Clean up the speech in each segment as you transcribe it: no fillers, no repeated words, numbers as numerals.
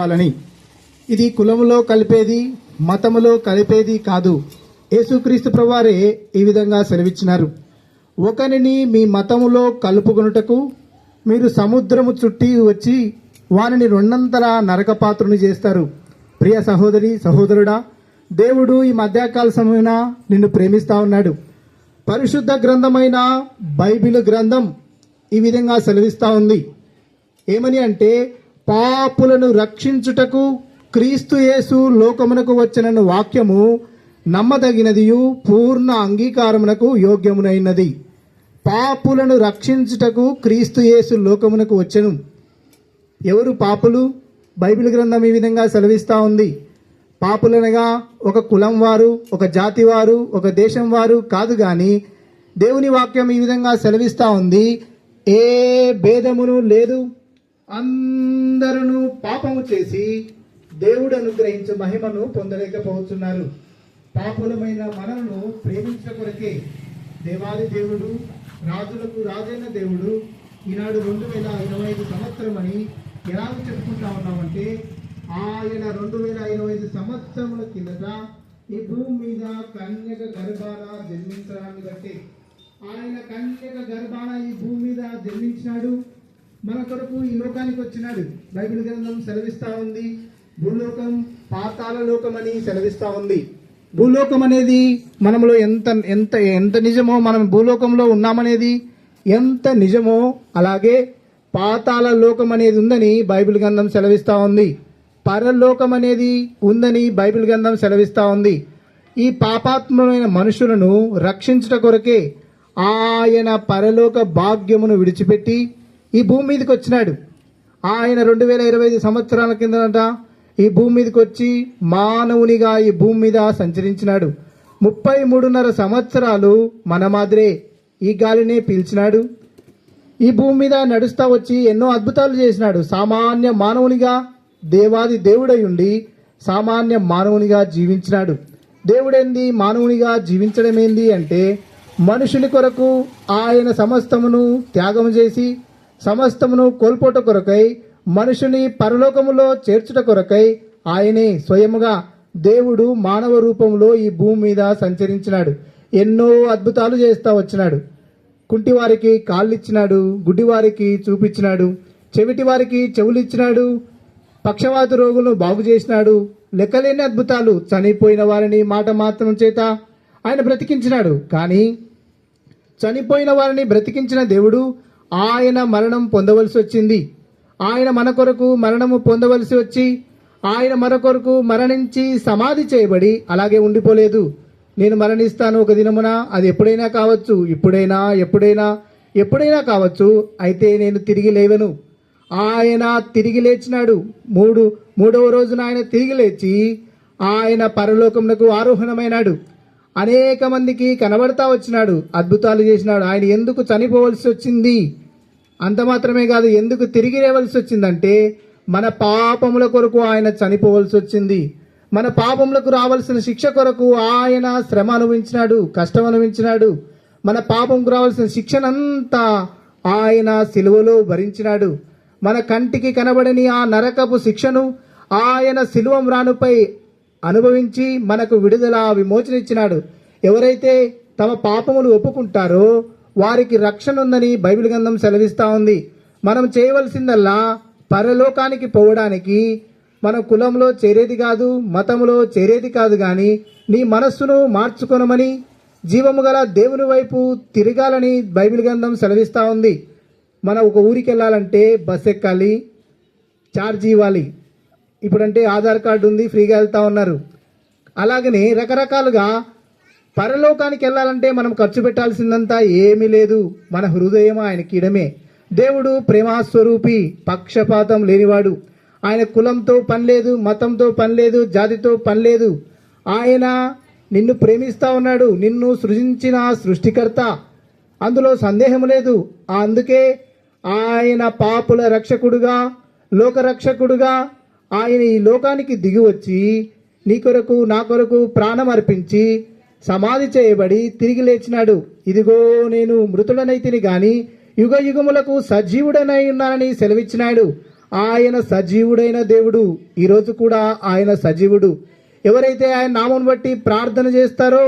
అని. ఇది కులములో కలిపేది, మతములో కలిపేది కాదు. యేసుక్రీస్తు ప్రభువారే ఈ విధంగా సెలవిచ్చినారు. ఒకరిని మీ మతములో కలుపుకొనుటకు మీరు సముద్రము చుట్టి వచ్చి వారిని రెండంతల నరకపాత్రుని చేస్తారు. ప్రియ సహోదరి సహోదరుడా, దేవుడు ఈ మధ్యకాల సమయమున నిన్ను ప్రేమిస్తా ఉన్నాడు. పరిశుద్ధ గ్రంథమైన బైబిల్ గ్రంథం ఈ విధంగా సెలవిస్తా ఉంది. ఏమని అంటే, పాపులను రక్షించుటకు క్రీస్తు యేసు లోకమునకు వచ్చిన వాక్యము నమ్మదగినదియు పూర్ణ అంగీకారమునకు యోగ్యమునైనది. పాపులను రక్షించుటకు క్రీస్తు యేసు లోకమునకు వచ్చెను. ఎవరు పాపులు? బైబిల్ గ్రంథం ఈ విధంగా సెలవిస్తా ఉంది. పాపులనగా ఒక కులం వారు, ఒక జాతి వారు, ఒక దేశం వారు కాదు, కానీ దేవుని వాక్యం ఈ విధంగా సెలవిస్తా ఉంది. ఏ భేదమును లేదు, అందరూ పాపము చేసి దేవుడు అనుగ్రహించే మహిమను పొందలేకపోతున్నారు. పాపులమైన మనలను ప్రేమించే కొరకే దేవాది దేవుడు, రాజులకు రాజైన దేవుడు ఈనాడు 2025 సంవత్సరం అని ఎలా చెప్పుకుంటా ఉన్నామంటే, ఆయన 2025 సంవత్సరముల కిందట ఈ భూమి మీద కన్యక గర్భాన జన్మించడాన్ని బట్టి, ఆయన కన్యక గర్భాన ఈ భూమి మీద జన్మించినాడు. మన కొరకు ఈ లోకానికి వచ్చినాడు. బైబిల్ గ్రంథం సెలవిస్తా ఉంది. భూలోకం పాతాళ లోకం అని సెలవిస్తా ఉంది. భూలోకం అనేది మనలో ఎంత ఎంత ఎంత నిజమో, మనం భూలోకంలో ఉన్నామనేది ఎంత నిజమో, అలాగే పాతాళ లోకం అనేది ఉందని బైబిల్ గ్రంథం సెలవిస్తా ఉంది. పరలోకం అనేది ఉందని బైబిల్ గ్రంథం సెలవిస్తా ఉంది. ఈ పాపాత్మమైన మనుషులను రక్షించుట కొరకే ఆయన పరలోక భాగ్యమును విడిచిపెట్టి ఈ భూమి మీదకి వచ్చినాడు. ఆయన 2025 సంవత్సరాల కిందట ఈ భూమి మీదకి వచ్చి మానవునిగా ఈ భూమి మీద సంచరించినాడు. 33.5 సంవత్సరాలు మన మాదిరే ఈ గాలినే పీల్చినాడు. ఈ భూమి మీద నడుస్తా వచ్చి ఎన్నో అద్భుతాలు చేసినాడు. సామాన్య మానవునిగా దేవాది దేవుడై ఉండి సామాన్య మానవునిగా జీవించినాడు. దేవుడేంది, మానవునిగా జీవించడం ఏంది అంటే, మనుషుని కొరకు ఆయన సమస్తమును త్యాగం చేసి సమస్తమును కోల్పోట కొరకై, మనుషుని పరలోకములో చేర్చుట కొరకై ఆయనే స్వయముగా దేవుడు మానవ రూపంలో ఈ భూమి మీద సంచరించినాడు. ఎన్నో అద్భుతాలు చేస్తా వచ్చినాడు. కుంటి వారికి కాళ్ళు ఇచ్చినాడు, గుడ్డి వారికి చూపించినాడు, చెవిటి వారికి చెవులు ఇచ్చినాడు, పక్షవాత రోగులను బాగు చేసినాడు. లెక్కలేని అద్భుతాలు. చనిపోయిన వారిని మాట మాత్రం చేత ఆయన బ్రతికించినాడు. కానీ చనిపోయిన వారిని బ్రతికించిన దేవుడు ఆయన మరణం పొందవలసి వచ్చింది. ఆయన మన కొరకు మరణము పొందవలసి వచ్చి ఆయన మన కొరకు మరణించి సమాధి చేయబడి అలాగే ఉండిపోలేదు. నేను మరణిస్తాను ఒక దినమున, అది ఎప్పుడైనా కావచ్చు, ఇప్పుడైనా ఎప్పుడైనా ఎప్పుడైనా కావచ్చు, అయితే నేను తిరిగి లేవను. ఆయన తిరిగి లేచినాడు. మూడవ రోజున ఆయన తిరిగి లేచి ఆయన పరలోకమునకు ఆరోహణమైనాడు. అనేక మందికి కనబడతా వచ్చినాడు, అద్భుతాలు చేసినాడు. ఆయన ఎందుకు చనిపోవలసి వచ్చింది? అంత మాత్రమే కాదు, ఎందుకు తిరిగి లేవలసి వచ్చిందంటే, మన పాపముల కొరకు ఆయన చనిపోవలసి వచ్చింది. మన పాపములకు రావాల్సిన శిక్ష కొరకు ఆయన శ్రమ అనుభవించినాడు, కష్టం అనుభవించినాడు. మన పాపంకు రావాల్సిన శిక్షనంతా ఆయన సిలువలో భరించినాడు. మన కంటికి కనబడని ఆ నరకపు శిక్షను ఆయన సిలువ మ్రానుపై అనుభవించి మనకు విడుదల విమోచన ఇచ్చినాడు. ఎవరైతే తమ పాపములు ఒప్పుకుంటారో వారికి రక్షణ ఉందని బైబిల్ గ్రంథం సెలవిస్తా ఉంది. మనం చేయవలసిందల్లా పరలోకానికి పోవడానికి మన కులంలో చేరేది కాదు, మతంలో చేరేది కాదు, కానీ నీ మనస్సును మార్చుకొనమని, జీవము గల దేవుని వైపు తిరగాలని బైబిల్ గ్రంథం సెలవిస్తా ఉంది. మనం ఒక ఊరికి వెళ్ళాలంటే బస్ ఎక్కాలి, ఛార్జ్ ఇవ్వాలి. ఇప్పుడంటే ఆధార్ కార్డు ఉంది, ఫ్రీగా వెళ్తా ఉన్నారు. అలాగనే రకరకాలుగా పరలోకానికి వెళ్ళాలంటే మనం ఖర్చు పెట్టాల్సిందంతా ఏమీ లేదు. మన హృదయం ఆయనకి ఇడమే. దేవుడు ప్రేమస్వరూపి, పక్షపాతం లేనివాడు. ఆయన కులంతో పని లేదు, మతంతో పని లేదు, జాతితో పని లేదు. ఆయన నిన్ను ప్రేమిస్తా ఉన్నాడు. నిన్ను సృజించిన సృష్టికర్త, అందులో సందేహం లేదు. అందుకే ఆయన పాపుల రక్షకుడుగా, లోకరక్షకుడుగా ఆయన ఈ లోకానికి దిగి వచ్చి నీ కొరకు నా కొరకు ప్రాణం అర్పించి సమాధి చేయబడి తిరిగి లేచినాడు. ఇదిగో నేను మృతుడనైతిని గాని యుగ యుగములకు సజీవుడనై ఉన్నానని సెలవిచ్చినాడు. ఆయన సజీవుడైన దేవుడు. ఈరోజు కూడా ఆయన సజీవుడు. ఎవరైతే ఆయన నామం బట్టి ప్రార్థన చేస్తారో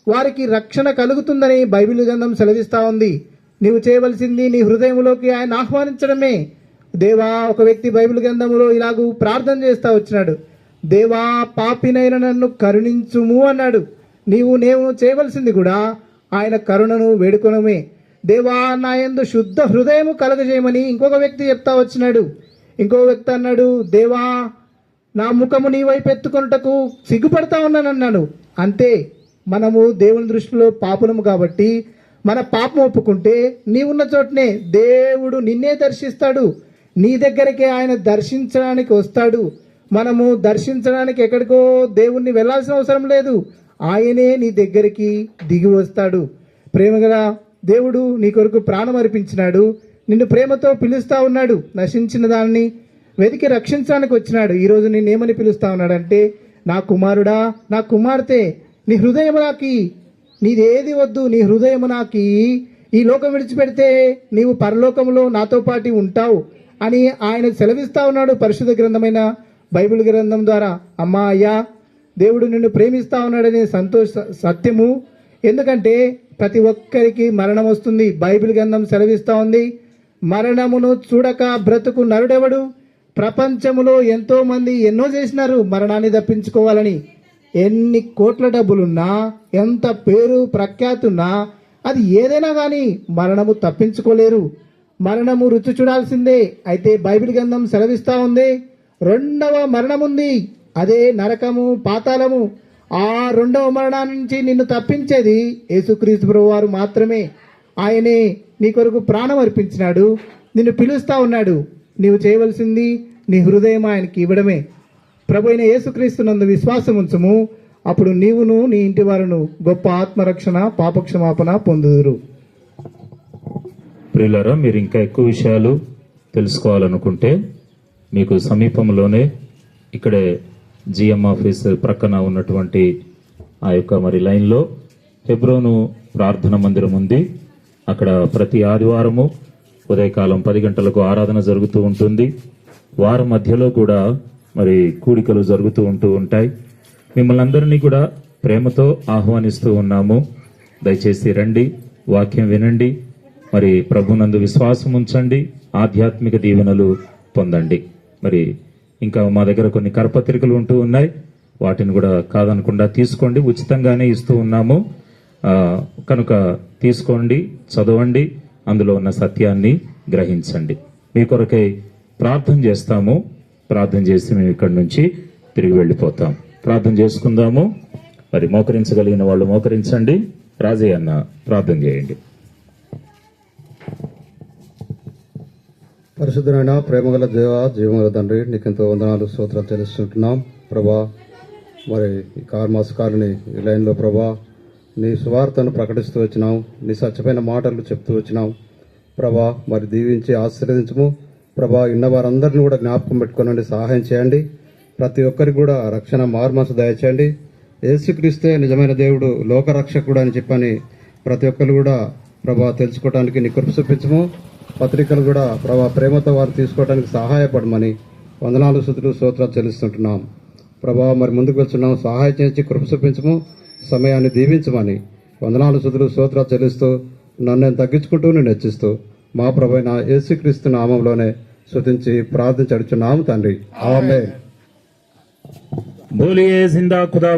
వారికి రక్షణ కలుగుతుందని బైబిల్ గ్రంథం సెలవిస్తూ ఉంది. నీవు చేయవలసింది నీ హృదయంలోకి ఆయన ఆహ్వానించడమే. దేవా, ఒక వ్యక్తి బైబిల్ గ్రంథంలో ఇలాగూ ప్రార్థన చేస్తా వచ్చినాడు, దేవా పాపినైన నన్ను కరుణించుము అన్నాడు. నేను చేయవలసింది కూడా ఆయన కరుణను వేడుకొనమే. దేవా, నా యందు శుద్ధ హృదయము కలగజేయమని ఇంకొక వ్యక్తి చెప్తా వచ్చినాడు. ఇంకో వ్యక్తి అన్నాడు, దేవా నా ముఖము నీ వైపు ఎత్తుకొనుటకు సిగ్గుపడతా ఉన్నానన్నాడు. అంతే, మనము దేవుని దృష్టిలో పాపులము కాబట్టి మన పాపం ఒప్పుకుంటే నీవున్న చోటనే దేవుడు నిన్నే దర్శిస్తాడు. నీ దగ్గరికే ఆయన దర్శించడానికి వస్తాడు. మనము దర్శించడానికి ఎక్కడికో దేవుణ్ణి వెళ్ళాల్సిన అవసరం లేదు. ఆయనే నీ దగ్గరికి దిగి వస్తాడు. ప్రేమగల దేవుడు నీ కొరకు ప్రాణం అర్పించినాడు. నిన్ను ప్రేమతో పిలుస్తా ఉన్నాడు. నశించిన దాన్ని వెతికి రక్షించడానికి వచ్చినాడు. ఈరోజు నిన్నేమని పిలుస్తా ఉన్నాడంటే, నా కుమారుడా, నా కుమార్తె, నీ హృదయం నాకి, నీదేది వద్దు, నీ హృదయం నాకి. ఈ లోకం విడిచిపెడితే నీవు పరలోకంలో నాతో పాటు ఉంటావు అని ఆయన సెలవిస్తా ఉన్నాడు పరిశుద్ధ గ్రంథమైన బైబిల్ గ్రంథం ద్వారా. అమ్మా, అయ్యా, దేవుడు నిన్ను ప్రేమిస్తా ఉన్నాడనే సత్యము. ఎందుకంటే ప్రతి ఒక్కరికి మరణం వస్తుంది. బైబిల్ గ్రంథం సెలవిస్తా ఉంది, మరణమును చూడక బ్రతుకు నరుడెవడు. ప్రపంచములో ఎంతో మంది ఎన్నో చేసినారు మరణాన్ని తప్పించుకోవాలని. ఎన్ని కోట్ల డబ్బులున్నా, ఎంత పేరు ప్రఖ్యాతున్నా, అది ఏదైనా కానీ మరణము తప్పించుకోలేరు. మరణము రుచి చూడాల్సిందే. అయితే బైబిల్ గ్రంథం సెలవిస్తా ఉంది, రెండవ మరణం ఉంది, అదే నరకము, పాతాళము. ఆ రెండవ మరణం నుంచి నిన్ను తప్పించేది యేసుక్రీస్తు ప్రభువారు మాత్రమే. ఆయనే నీ కొరకు ప్రాణం అర్పించినాడు. నిన్ను పిలుస్తా ఉన్నాడు. నీవు చేయవలసింది నీ హృదయం ఆయనకి ఇవ్వడమే. ప్రభు అయిన యేసుక్రీస్తునందు విశ్వాసం ఉంచుము. అప్పుడు నీవును నీ ఇంటి వారును గొప్ప ఆత్మరక్షణ, పాపక్షమాపణ పొందుదురు. ప్రియులారా, మీరు ఇంకా ఎక్కువ విషయాలు తెలుసుకోవాలనుకుంటే మీకు సమీపంలోనే ఇక్కడే జిఎం ఆఫీస్ ప్రక్కన ఉన్నటువంటి ఆ యొక్క లైన్లో హెబ్రోను ప్రార్థన మందిరం ఉంది. అక్కడ ప్రతి ఆదివారము ఉదయకాలం 10 గంటలకు ఆరాధన జరుగుతూ ఉంటుంది. వారం మధ్యలో కూడా కూడికలు జరుగుతూ ఉంటాయి. మిమ్మల్ని అందరినీ కూడా ప్రేమతో ఆహ్వానిస్తూ ఉన్నాము. దయచేసి రండి, వాక్యం వినండి, ప్రభునందు విశ్వాసం ఉంచండి, ఆధ్యాత్మిక దీవెనలు పొందండి. ఇంకా మా దగ్గర కొన్ని కరపత్రికలు ఉంటూ ఉన్నాయి. వాటిని కూడా కాదనకుండా తీసుకోండి. ఉచితంగానే ఇస్తూ ఉన్నాము కనుక తీసుకోండి, చదవండి, అందులో ఉన్న సత్యాన్ని గ్రహించండి. మీ కొరకై ప్రార్థన చేస్తాము. ప్రార్థన చేసి మేము ఇక్కడి నుంచి తిరిగి వెళ్ళిపోతాం. ప్రార్థన చేసుకుందాము. మోకరించగలిగిన వాళ్ళు మోకరించండి. రాజయ్య అన్న ప్రార్థన చేయండి. పరిశుద్ధమైన ప్రేమగల దేవ, జీవగల తండ్రి, నీకెంతో వందనాలు, స్తోత్రాలు తెలుస్తుంటున్నాం ప్రభా. ఈ కార్మాసకాలని ఈ లైన్లో ప్రభా నీ సువార్తను ప్రకటిస్తూ వచ్చినాం. నీ స్వచ్ఛమైన మాటలు చెప్తూ వచ్చినాం ప్రభా. దీవించి ఆశీర్వదించము ప్రభా. ఇన్న వారందరినీ కూడా జ్ఞాపకం పెట్టుకోనండి, సహాయం చేయండి. ప్రతి ఒక్కరికి కూడా రక్షణ మార్మనసు దయచేయండి. యేసుక్రీస్తే నిజమైన దేవుడు, లోకరక్షకుడు అని చెప్పని ప్రతి ఒక్కరు కూడా ప్రభా తెలుసుకోవడానికి నీ కృప చూపించము. పత్రికలు కూడా ప్రభా ప్రేమతో వారు తీసుకోవడానికి సహాయపడమని వందనాలు, స్తుతులు, స్తోత్రాలు చెల్లిస్తుంటున్నాం ప్రభా. ముందుకు వెళ్తున్నాం, సహాయం చేసి కృప చూపించము, సమయాన్ని దీవించమని వందనాలు, స్తుతులు, స్తోత్రాలు చెల్లిస్తూ నన్ను నేను తగ్గించుకుంటూ నేను హెచ్చిస్తూ మా ప్రభువైన యేసుక్రీస్తు నామంలోనే స్తుతించి ప్రార్థించి అడుగుచున్నాము తండ్రి. ఆమేన్. బోలియే జిందా ఖుదా